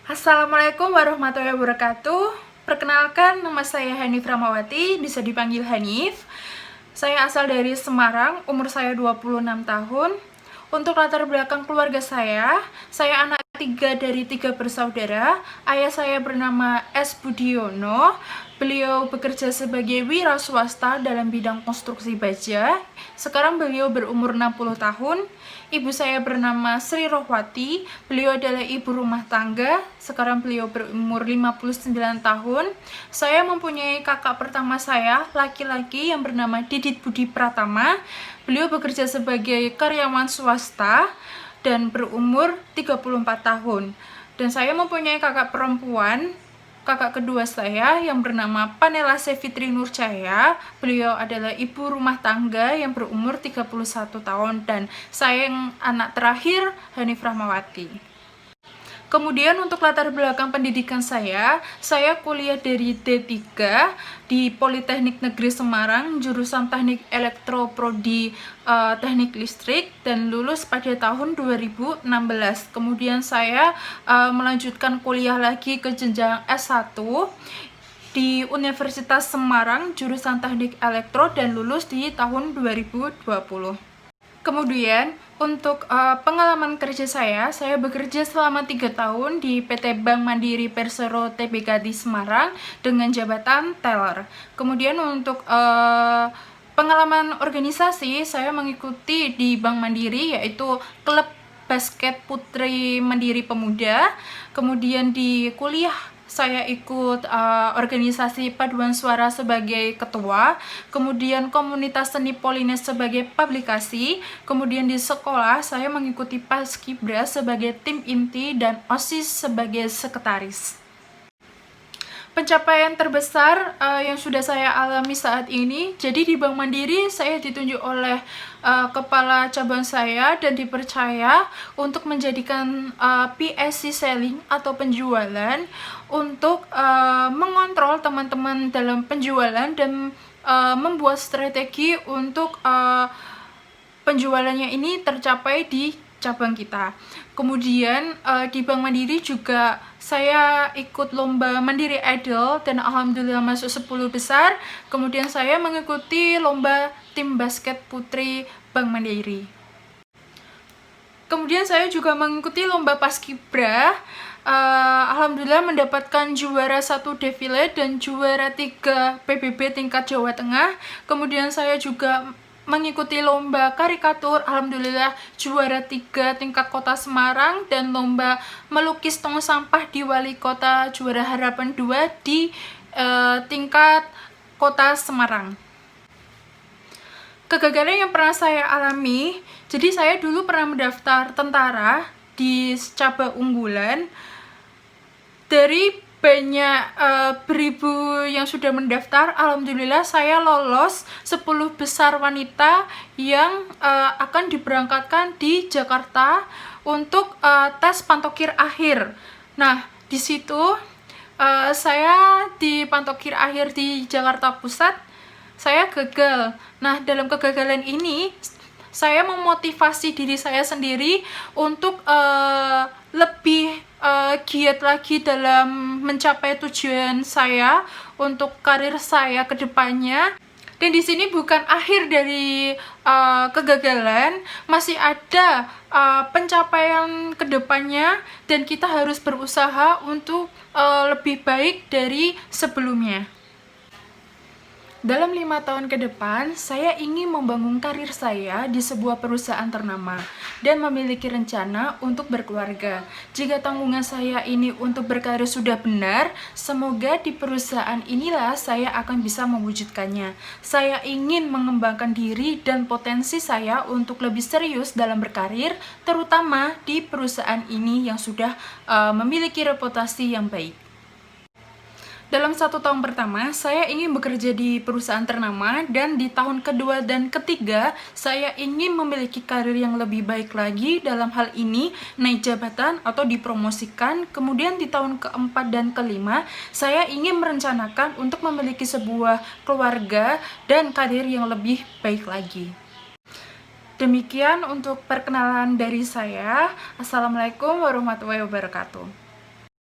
Assalamualaikum warahmatullahi wabarakatuh. Perkenalkan, nama saya Hanif Ramawati, bisa dipanggil Hanif. Saya asal dari Semarang, umur saya 26 tahun. Untuk latar belakang keluarga saya anak ketiga dari 3 bersaudara. Ayah saya bernama S. Budiono. Beliau bekerja sebagai wira swasta dalam bidang konstruksi baja. Sekarang beliau berumur 60 tahun. Ibu saya bernama Sri Rohwati. Beliau adalah ibu rumah tangga. Sekarang beliau berumur 59 tahun. Saya mempunyai kakak pertama saya, laki-laki, yang bernama Didit Budi Pratama. Beliau bekerja sebagai karyawan swasta dan berumur 34 tahun. Dan saya mempunyai kakak perempuan, kakak kedua saya, yang bernama Panela Sevitri Nurcaya. Beliau adalah ibu rumah tangga yang berumur 31 tahun. Dan saya yang anak terakhir, Hanif Rahmawati. Kemudian untuk latar belakang pendidikan saya kuliah dari D3 di Politeknik Negeri Semarang, jurusan Teknik Elektro Prodi Teknik Listrik, dan lulus pada tahun 2016. Kemudian saya melanjutkan kuliah lagi ke jenjang S1 di Universitas Semarang, jurusan Teknik Elektro, dan lulus di tahun 2020. Kemudian untuk pengalaman kerja saya bekerja selama 3 tahun di PT Bank Mandiri Persero Tbk di Semarang dengan jabatan teller. Kemudian untuk pengalaman organisasi, saya mengikuti di Bank Mandiri, yaitu klub basket putri Mandiri Pemuda. Kemudian di kuliah saya ikut organisasi paduan suara sebagai ketua, kemudian komunitas seni Polines sebagai publikasi, kemudian di sekolah saya mengikuti Paskibra sebagai tim inti dan OSIS sebagai sekretaris. Pencapaian terbesar yang sudah saya alami saat ini, jadi di Bank Mandiri saya ditunjuk oleh kepala cabang saya dan dipercaya untuk menjadikan PSC selling atau penjualan, untuk mengontrol teman-teman dalam penjualan dan membuat strategi untuk penjualannya ini tercapai di cabang kita. Kemudian di Bank Mandiri juga saya ikut lomba Mandiri Idol dan alhamdulillah masuk 10 besar. Kemudian saya mengikuti lomba tim basket putri Bank Mandiri. Kemudian saya juga mengikuti lomba Paskibra. Alhamdulillah mendapatkan juara 1 defile dan juara 3 PBB tingkat Jawa Tengah. Kemudian saya juga mengikuti lomba karikatur, alhamdulillah juara 3 tingkat kota Semarang, dan lomba melukis tong sampah di wali kota juara harapan 2 di tingkat kota Semarang. Kegagalan yang pernah saya alami, jadi saya dulu pernah mendaftar tentara di cabang unggulan. Dari banyak beribu yang sudah mendaftar, alhamdulillah saya lolos 10 besar wanita yang akan diberangkatkan di Jakarta untuk tes pantokir akhir. Nah, di situ saya di pantokir akhir di Jakarta Pusat, saya gagal. Nah, dalam kegagalan ini saya memotivasi diri saya sendiri untuk lebih giat lagi dalam mencapai tujuan saya untuk karir saya ke depannya. Dan di sini bukan akhir dari kegagalan, masih ada pencapaian ke depannya, dan kita harus berusaha untuk lebih baik dari sebelumnya. Dalam 5 tahun ke depan, saya ingin membangun karir saya di sebuah perusahaan ternama dan memiliki rencana untuk berkeluarga. Jika tanggungan saya ini untuk berkarir sudah benar, semoga di perusahaan inilah saya akan bisa mewujudkannya. Saya ingin mengembangkan diri dan potensi saya untuk lebih serius dalam berkarir, terutama di perusahaan ini yang sudah memiliki reputasi yang baik. Dalam 1 tahun pertama, saya ingin bekerja di perusahaan ternama, dan di tahun kedua dan ketiga, saya ingin memiliki karir yang lebih baik lagi dalam hal ini, naik jabatan atau dipromosikan. Kemudian di tahun keempat dan kelima, saya ingin merencanakan untuk memiliki sebuah keluarga dan karir yang lebih baik lagi. Demikian untuk perkenalan dari saya. Assalamualaikum warahmatullahi wabarakatuh.